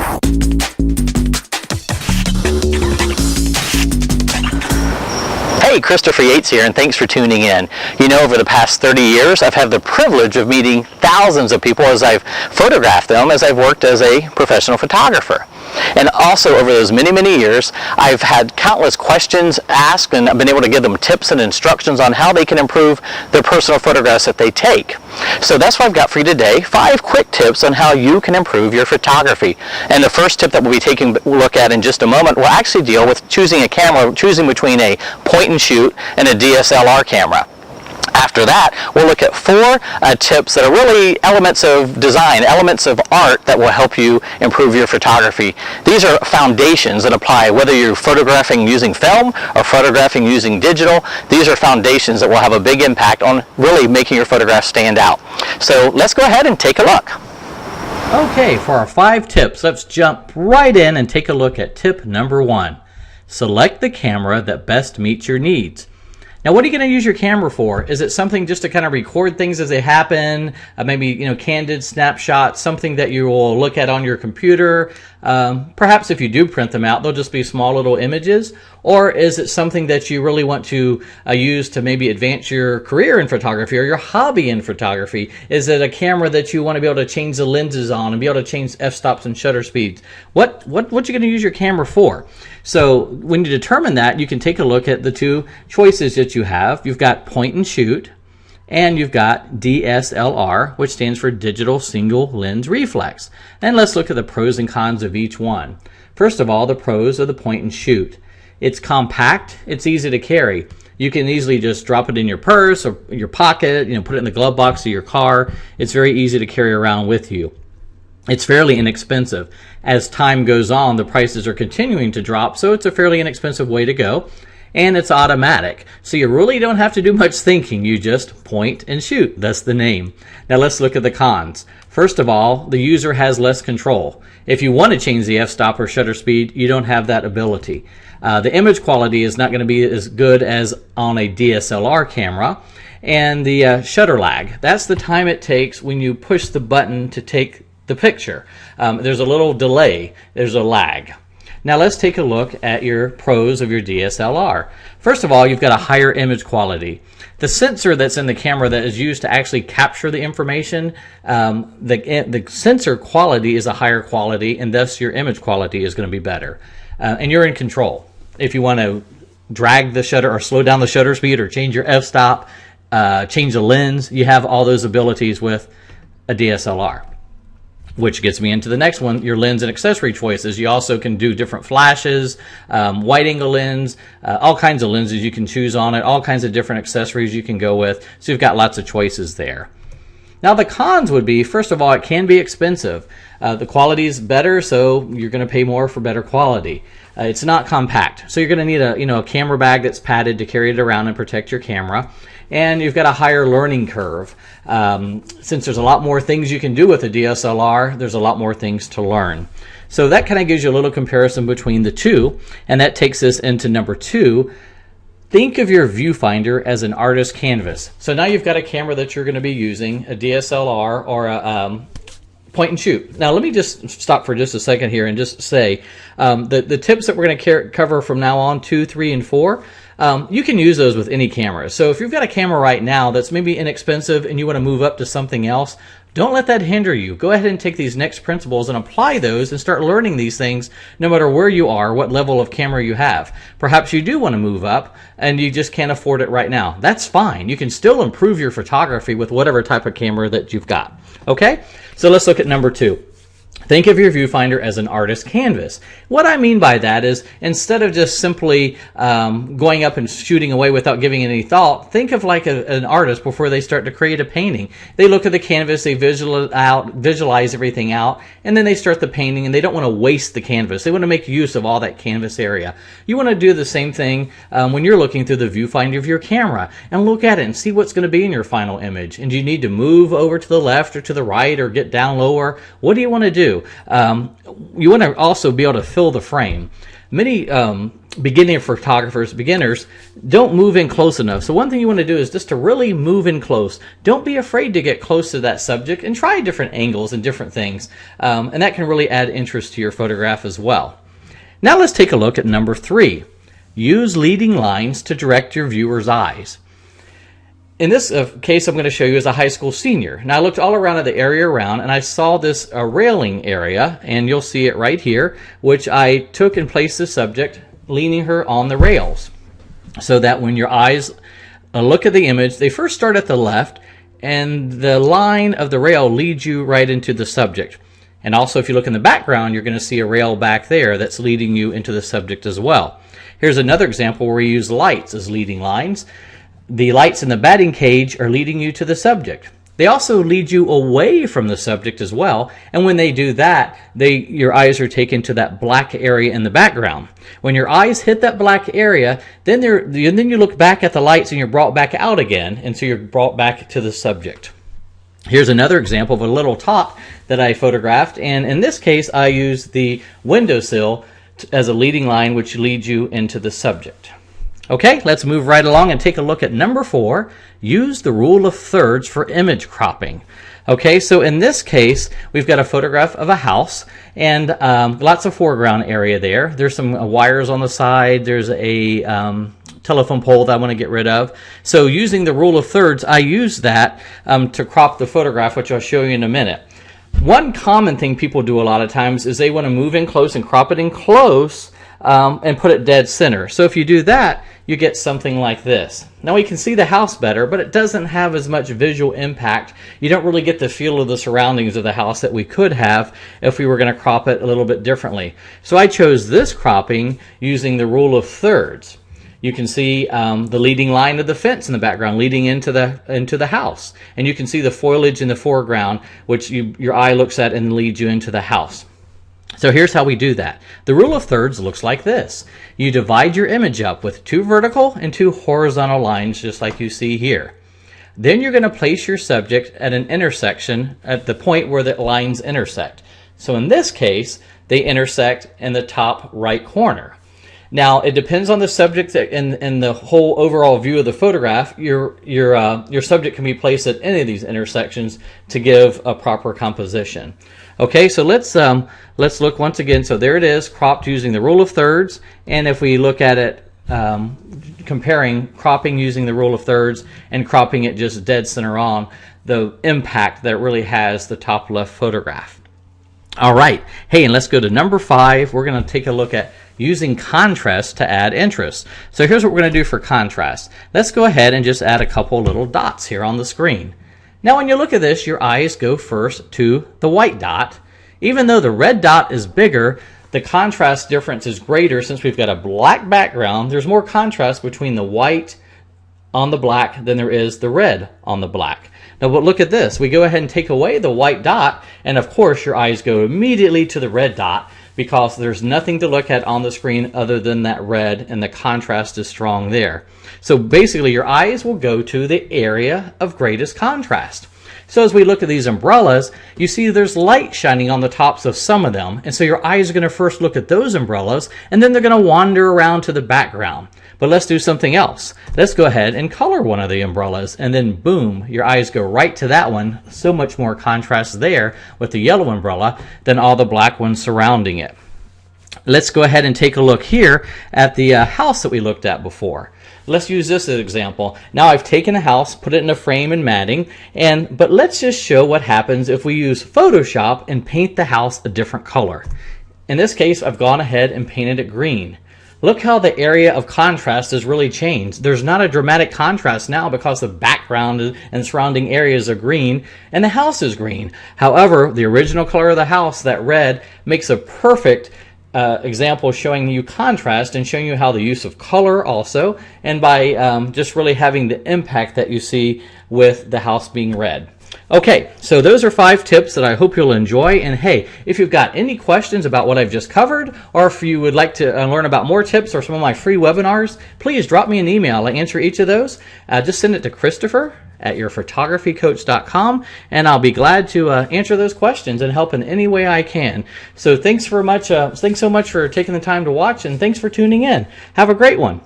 Hey, Christopher Yates here, and thanks for tuning in. You know, over the past 30 years, I've had the privilege of meeting thousands of people as I've photographed them, as I've worked as a professional photographer. And also, over those many, many years, I've had countless questions asked, and I've been able to give them tips and instructions on how they can improve their personal photographs that they take. So that's what I've got for you today, 5 quick tips on how you can improve your photography. And the first tip that we'll be taking a look at in just a moment will actually deal with choosing a camera, choosing between a point and shoot and a DSLR camera. After that, we'll look at 4 tips that are really elements of design, elements of art that will help you improve your photography. These are foundations that apply whether you're photographing using film or photographing using digital. These are foundations that will have a big impact on really making your photographs stand out. So let's go ahead and take a look. Okay, for our 5 tips, let's jump right in and take a look at tip number 1. Select the camera that best meets your needs. Now, what are you going to use your camera for? Is it something just to kind of record things as they happen? Maybe, candid snapshots, something that you will look at on your computer? Perhaps if you do print them out, they'll just be small little images. Or is it something that you really want to use to maybe advance your career in photography or your hobby in photography? Is it a camera that you want to be able to change the lenses on and be able to change f-stops and shutter speeds? What you going to use your camera for? So when you determine that, you can take a look at the 2 choices that you have. You've got point and shoot, and you've got DSLR, which stands for digital single lens reflex. And let's look at the pros and cons of each one. First of all, the pros of the point and shoot. It's compact, it's easy to carry. You can easily just drop it in your purse or your pocket, put it in the glove box of your car. It's very easy to carry around with you. It's fairly inexpensive. As time goes on, the prices are continuing to drop, so it's a fairly inexpensive way to go. And it's automatic, so you really don't have to do much thinking. You just point and shoot. That's the name. Now let's look at the cons. First of all, the user has less control. If you want to change the f-stop or shutter speed, you don't have that ability. The image quality is not going to be as good as on a DSLR camera. And the shutter lag, that's the time it takes when you push the button to take the picture. There's a little delay, there's a lag. Now let's take a look at your pros of your DSLR. First of all, you've got a higher image quality. The sensor that's in the camera that is used to actually capture the information, the sensor quality is a higher quality, and thus your image quality is going to be better. And you're in control. If you want to drag the shutter or slow down the shutter speed or change your f-stop, change the lens, you have all those abilities with a DSLR. Which gets me into the next one, your lens and accessory choices. You also can do different flashes, wide angle lens, all kinds of lenses you can choose on it, all kinds of different accessories you can go with. So you've got lots of choices there. Now the cons would be, first of all, it can be expensive. The quality is better, so you're going to pay more for better quality. It's not compact, so you're going to need a camera bag that's padded to carry it around and protect your camera. And you've got a higher learning curve. Since there's a lot more things you can do with a DSLR, there's a lot more things to learn. So that kind of gives you a little comparison between the 2, and that takes us into number 2. Think of your viewfinder as an artist's canvas. So now you've got a camera that you're going to be using, a DSLR or a point and shoot. Now let me just stop for just a second here and just say the tips that we're going to cover from now on, 2, 3, and 4, you can use those with any camera. So if you've got a camera right now that's maybe inexpensive and you want to move up to something else, don't let that hinder you. Go ahead and take these next principles and apply those and start learning these things no matter where you are, what level of camera you have. Perhaps you do want to move up and you just can't afford it right now. That's fine. You can still improve your photography with whatever type of camera that you've got. Okay? So let's look at number 2. Think of your viewfinder as an artist's canvas. What I mean by that is, instead of just simply going up and shooting away without giving any thought, think of like an artist before they start to create a painting. They look at the canvas, they visualize everything out, and then they start the painting, and they don't want to waste the canvas. They want to make use of all that canvas area. You want to do the same thing when you're looking through the viewfinder of your camera, and look at it and see what's going to be in your final image. And do you need to move over to the left or to the right or get down lower? What do you want to do? You want to also be able to fill the frame. Many beginning photographers, beginners, don't move in close enough. So one thing you want to do is just to really move in close. Don't be afraid to get close to that subject and try different angles and different things. And that can really add interest to your photograph as well. Now let's take a look at number 3. Use leading lines to direct your viewer's eyes. In this case, I'm going to show you as a high school senior. Now I looked all around at the area around and I saw this railing area, and you'll see it right here, which I took and placed the subject leaning her on the rails, so that when your eyes look at the image, they first start at the left and the line of the rail leads you right into the subject. And also if you look in the background, you're going to see a rail back there that's leading you into the subject as well. Here's another example where we use lights as leading lines. The lights in the batting cage are leading you to the subject. They also lead you away from the subject as well, and when they do that, your eyes are taken to that black area in the background. When your eyes hit that black area, then you look back at the lights and you're brought back out again, and so you're brought back to the subject. Here's another example of a little tot that I photographed, and in this case I used the windowsill as a leading line, which leads you into the subject. Okay, let's move right along and take a look at number 4. Use the rule of thirds for image cropping. Okay, so in this case, we've got a photograph of a house and lots of foreground area there. There's some wires on the side. There's a telephone pole that I want to get rid of. So using the rule of thirds, I use that to crop the photograph, which I'll show you in a minute. One common thing people do a lot of times is they want to move in close and crop it in close and put it dead center. So if you do that, you get something like this. Now we can see the house better, but it doesn't have as much visual impact. You don't really get the feel of the surroundings of the house that we could have if we were going to crop it a little bit differently. So I chose this cropping using the rule of thirds. You can see the leading line of the fence in the background leading into the house. And you can see the foliage in the foreground, which your eye looks at and leads you into the house. So here's how we do that. The rule of thirds looks like this. You divide your image up with 2 vertical and 2 horizontal lines, just like you see here. Then you're going to place your subject at an intersection at the point where the lines intersect. So in this case, they intersect in the top right corner. Now, it depends on the subject and the whole overall view of the photograph. Your subject can be placed at any of these intersections to give a proper composition. Okay, so let's look once again. So there it is, cropped using the rule of thirds. And if we look at it, comparing cropping using the rule of thirds and cropping it just dead center on, the impact that it really has the top left photograph. All right, hey, and let's go to number 5. We're going to take a look at using contrast to add interest. So here's what we're going to do for contrast. Let's go ahead and just add a couple little dots here on the screen. Now when you look at this, your eyes go first to the white dot. Even though the red dot is bigger, the contrast difference is greater since we've got a black background. There's more contrast between the white on the black than there is the red on the black. Now but look at this. We go ahead and take away the white dot, and of course your eyes go immediately to the red dot because there's nothing to look at on the screen other than that red, and the contrast is strong there. So basically your eyes will go to the area of greatest contrast. So as we look at these umbrellas, you see there's light shining on the tops of some of them, and so your eyes are going to first look at those umbrellas, and then they're going to wander around to the background. But let's do something else. Let's go ahead and color one of the umbrellas, and then boom, your eyes go right to that one. So much more contrast there with the yellow umbrella than all the black ones surrounding it. Let's go ahead and take a look here at the house that we looked at before. Let's use this as an example. Now I've taken a house, put it in a frame and matting, but let's just show what happens if we use Photoshop and paint the house a different color. In this case, I've gone ahead and painted it green. Look how the area of contrast has really changed. There's not a dramatic contrast now because the background and surrounding areas are green and the house is green. However, the original color of the house, that red, makes a perfect example showing you contrast and showing you how the use of color also, and by just really having the impact that you see with the house being red. Okay, so those are 5 tips that I hope you'll enjoy. And hey, if you've got any questions about what I've just covered, or if you would like to learn about more tips or some of my free webinars, please drop me an email. I answer each of those. Just send it to Christopher@yourphotographycoach.com, and I'll be glad to answer those questions and help in any way I can. So thanks so much for taking the time to watch, and thanks for tuning in. Have a great one.